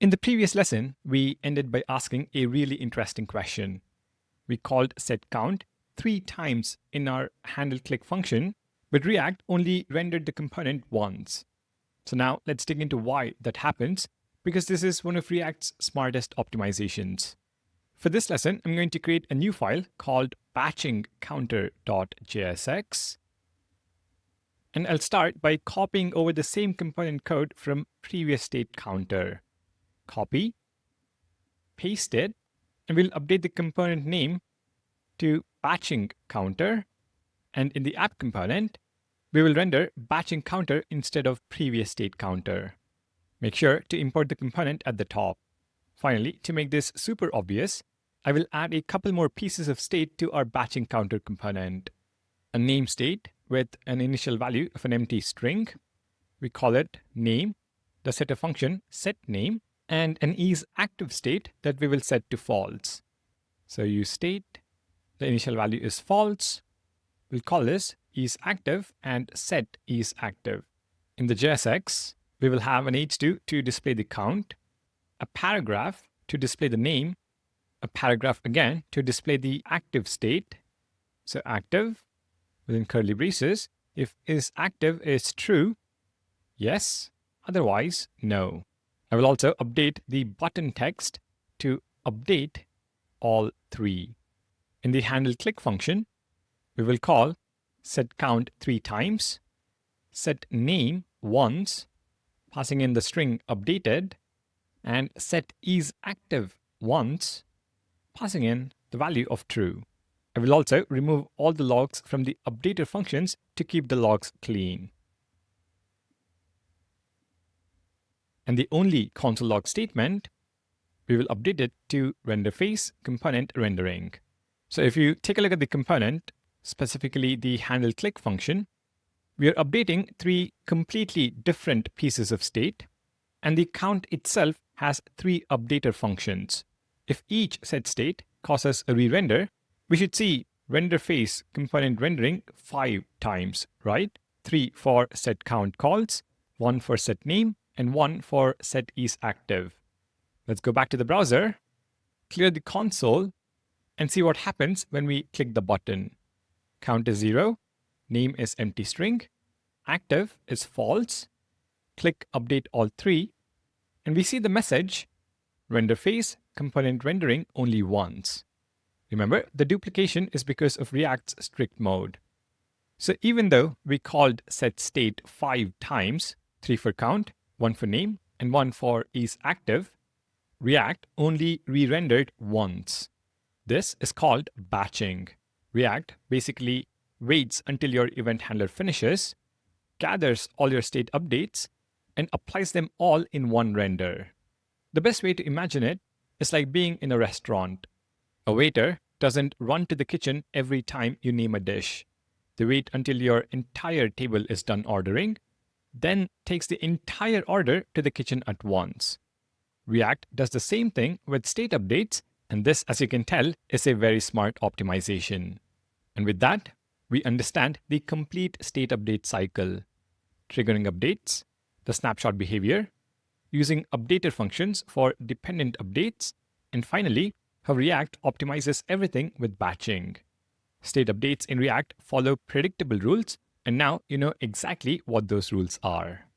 In the previous lesson, we ended by asking a really interesting question. We called setCount 3 times in our handleClick function, but React only rendered the component once. So now let's dig into why that happens, because this is one of React's smartest optimizations. For this lesson, I'm going to create a new file called batchingcounter.jsx. And I'll start by copying over the same component code from previous state counter. Copy, paste it, and we'll update the component name to batching counter. And in the app component, we will render batching counter instead of previous state counter. Make sure to import the component at the top. Finally, to make this super obvious, I will add a couple more pieces of state to our batching counter component. A name state with an initial value of an empty string. We call it name, the setter function setName, and an isActive state that we will set to false. So useState, the initial value is false. We'll call this isActive and set isActive. In the JSX, we will have an h2 to display the count, a paragraph to display the name, a paragraph again to display the active state. So active within curly braces, if isActive is true, yes, otherwise no. I will also update the button text to update all 3. In the handleClick function, we will call setCount 3 times, setName once, passing in the string updated, and setIsActive once, passing in the value of true. I will also remove all the logs from the updater functions to keep the logs clean. And the only console log statement, we will update it to renderFace component rendering. So if you take a look at the component, specifically the handleClick function, we are updating 3 completely different pieces of state, and the count itself has 3 updater functions. If each set state causes a re-render, we should see renderFace component rendering 5 times, right? 3 for setCount calls, 1 for setName, and 1 for setIsActive. Let's go back to the browser, clear the console, and see what happens when we click the button. Count is 0, name is empty string, active is false. Click update all 3, and we see the message, renderFace component rendering only once. Remember, the duplication is because of React's strict mode. So even though we called setState 5 times, 3 for count, 1 for name, and 1 for isActive, React only re-rendered once. This is called batching. React basically waits until your event handler finishes, gathers all your state updates, and applies them all in one render. The best way to imagine it is like being in a restaurant. A waiter doesn't run to the kitchen every time you name a dish. They wait until your entire table is done ordering, then takes the entire order to the kitchen at once. React does the same thing with state updates, and this, as you can tell, is a very smart optimization. And with that, we understand the complete state update cycle, triggering updates, the snapshot behavior, using updater functions for dependent updates, and finally, how React optimizes everything with batching. State updates in React follow predictable rules, and now you know exactly what those rules are.